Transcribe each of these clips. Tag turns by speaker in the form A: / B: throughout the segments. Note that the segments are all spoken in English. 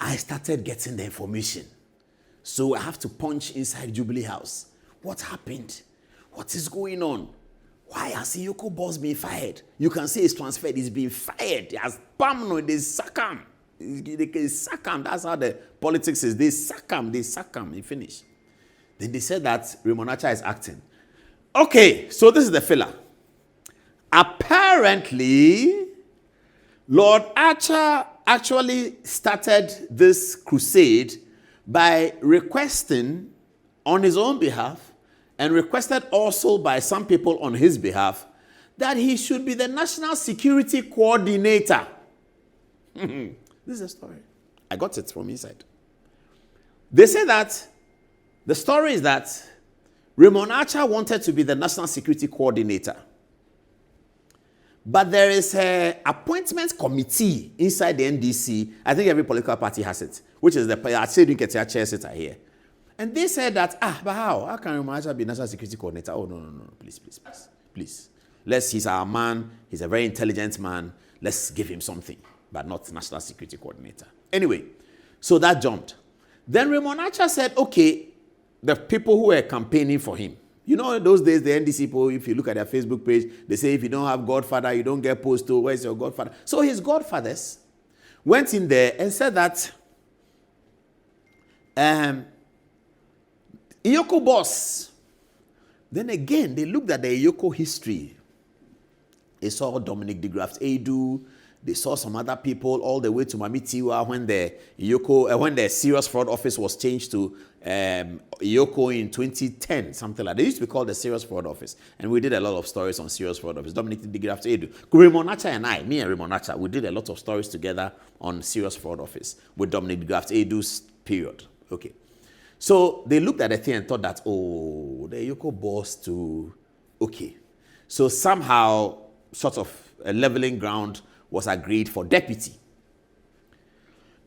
A: I started getting the information. So I have to punch inside Jubilee House. What happened? What is going on? Why has EOCO boss been fired? You can say he's transferred. He's been fired. He has bam, they sack him. They sack him. That's how the politics is. They sack him. He finished. Then they said that Raymond Archer is acting. Okay, so this is the filler. Apparently, Lord Archer actually started this crusade by requesting on his own behalf and requested also by some people on his behalf that he should be the national security coordinator. This is a story. I got it from inside. They say that the story is that Raymond Archer wanted to be the national security coordinator. But there is an appointment committee inside the NDC. I think every political party has it, which is the Adom-Otchere chair sitter here. And they said that, but how? How can Raymond Archer be national security coordinator? Oh, no. Please. He's our man. He's a very intelligent man. Let's give him something, but not national security coordinator. Anyway, so that jumped. Then Raymond Archer said, okay, the people who were campaigning for him, you know, those days, the NDC people, if you look at their Facebook page, they say if you don't have godfather, you don't get post to, where's your godfather? So his godfathers went in there and said that EOCO boss. Then again, they looked at the EOCO history. They saw Dominic de Graft Edu. They saw some other people all the way to Mamitiwa when the EOCO, when the Serious Fraud Office was changed to EOCO in 2010, something like that. They used to be called the Serious Fraud Office. And we did a lot of stories on Serious Fraud Office. Dominic de Graft Edu. Raymond Archer and me and Raymond Archer, we did a lot of stories together on Serious Fraud Office with Dominic de Graft Edu's period. Okay. So they looked at the thing and thought that, oh, the EOCO boss to, okay. So somehow, sort of a leveling ground was agreed for deputy.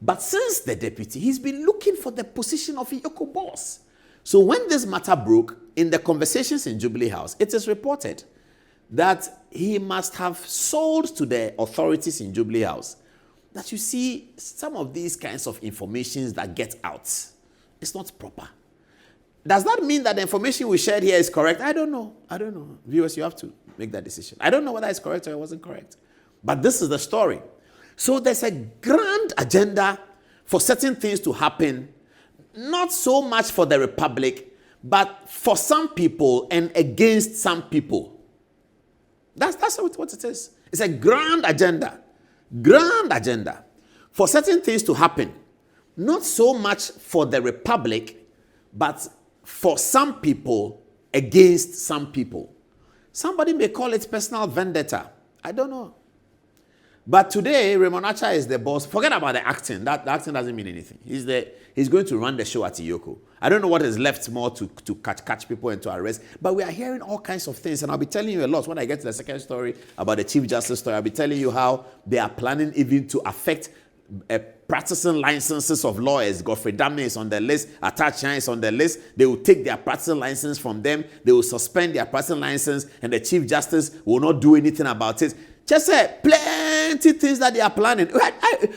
A: But since the deputy, he's been looking for the position of EOCO boss. So when this matter broke, in the conversations in Jubilee House, it is reported that he must have sold to the authorities in Jubilee House that you see some of these kinds of informations that get out. It's not proper. Does that mean that the information we shared here is correct? I don't know. Viewers, you have to make that decision. I don't know whether it's correct or it wasn't correct. But this is the story. So there's a grand agenda for certain things to happen, not so much for the Republic, but for some people and against some people. That's what it is. It's a grand agenda for certain things to happen, not so much for the Republic, but for some people against some people. Somebody may call it personal vendetta. I don't know. But today, Raymond Archer is the boss. Forget about the acting. The acting doesn't mean anything. He's going to run the show at EOCO. I don't know what is left more to catch people and to arrest. But we are hearing all kinds of things. And I'll be telling you a lot. When I get to the second story about the Chief Justice story, I'll be telling you how they are planning even to affect practicing licenses of lawyers. Godfrey Damney is on the list. Adom-Otchere is on the list. They will take their practicing license from them. They will suspend their practicing license. And the Chief Justice will not do anything about it. Just say plenty things that they are planning.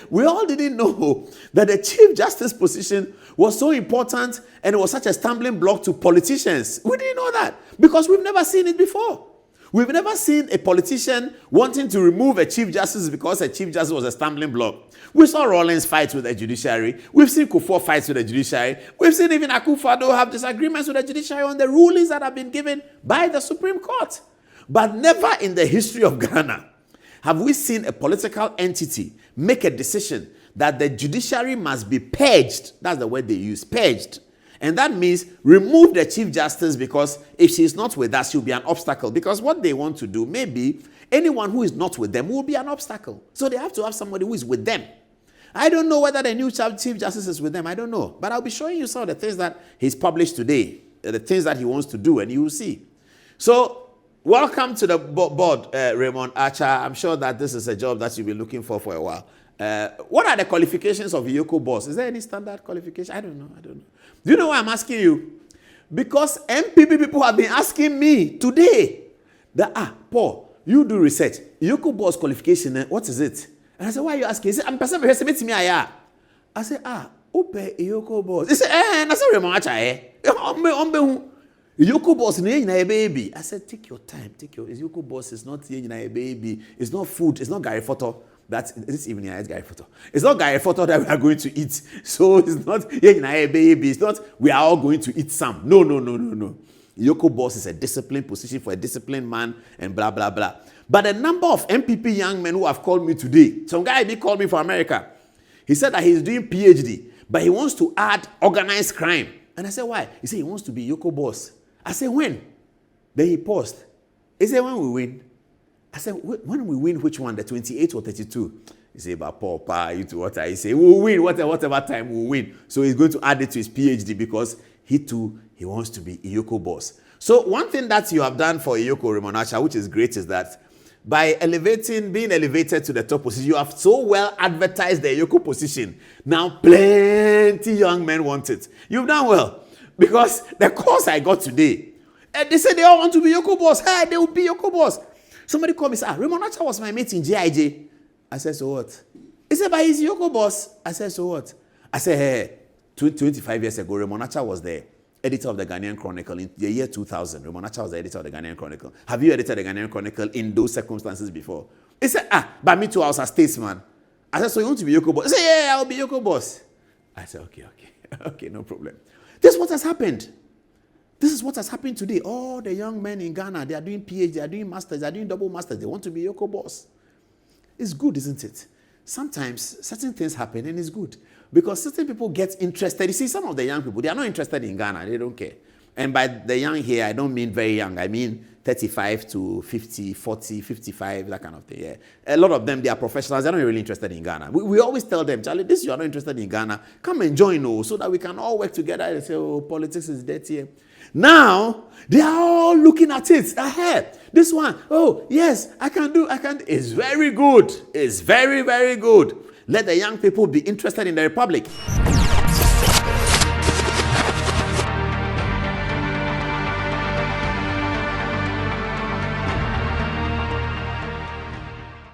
A: We all didn't know that the Chief Justice position was so important and it was such a stumbling block to politicians. We didn't know that because we've never seen it before. We've never seen a politician wanting to remove a Chief Justice because a Chief Justice was a stumbling block. We saw Rawlings fight with the judiciary. We've seen Kufuor fights with the judiciary. We've seen even Akufo-Addo have disagreements with the judiciary on the rulings that have been given by the Supreme Court. But never in the history of Ghana have we seen a political entity make a decision that the judiciary must be purged. That's the word they use, purged. And that means remove the Chief Justice because if she's not with us, she'll be an obstacle. Because what they want to do, maybe anyone who is not with them will be an obstacle. So they have to have somebody who is with them. I don't know whether the new Chief Justice is with them. I don't know. But I'll be showing you some of the things that he's published today, the things that he wants to do, and you will see. So, welcome to the board, Raymond Archer. I'm sure that this is a job that you've been looking for a while. What are the qualifications of EOCO boss? Is there any standard qualification? I don't know. Do you know why I'm asking you? Because MPP people have been asking me today that, Paul, you do research. EOCO boss qualification, what is it? And I said, why are you asking? He said, I'm person to me. I say, Upe EOCO boss. He said, I said, Raymond Archer, EOCO boss, no baby. I said, take your time, EOCO boss is not a baby. It's not food, it's not Gary Photo. That's this evening, it's Gary Photo. It's not Gary Photo that we are going to eat. So it's not a baby. It's not we are all going to eat some. No. EOCO boss is a disciplined position for a disciplined man and blah, blah, blah. But a number of MPP young men who have called me today, some guy called me from America. He said that he's doing PhD, but he wants to add organized crime. And I said, why? He said he wants to be EOCO boss. I said, when? Then he paused. He said, when we win. I said, when we win, which one? The 28 or 32? He said, but Papa, you to what I say, we'll win, whatever time we'll win. So he's going to add it to his PhD because he wants to be EOCO boss. So one thing that you have done for EOCO, Raymond Archer, which is great, is that by being elevated to the top position, you have so well advertised the EOCO position. Now plenty young men want it. You've done well. Because the course I got today, they said they all want to be EOCO boss. Hey, they will be EOCO boss. Somebody called me and said, Raymond Archer was my mate in GIJ. I said, so what? He said, but he's EOCO boss. I said, so what? I said, hey, 25 years ago, Raymond Archer was the editor of the Ghanaian Chronicle in the year 2000. Raymond Archer was the editor of the Ghanaian Chronicle. Have you edited the Ghanaian Chronicle in those circumstances before? He said, but me too, I was a statesman. I said, so you want to be EOCO boss? He said, yeah, I'll be EOCO boss. I said, okay, no problem. This is what has happened. This is what has happened today. All the young men in Ghana, they are doing PhD, they are doing masters, they are doing double masters. They want to be EOCO boss. It's good, isn't it? Sometimes certain things happen and it's good. Because certain people get interested. You see, some of the young people, they are not interested in Ghana. They don't care. And by the young here, I don't mean very young. I mean 35 to 50, 40, 55, that kind of thing. Yeah. A lot of them, they are professionals. They're not really interested in Ghana. We always tell them, Charlie, this you are not interested in Ghana. Come and join, so that we can all work together and say, politics is dirty. Now, they are all looking at it. Ahead. This one, yes, I can do. It's very good. It's very, very good. Let the young people be interested in the Republic.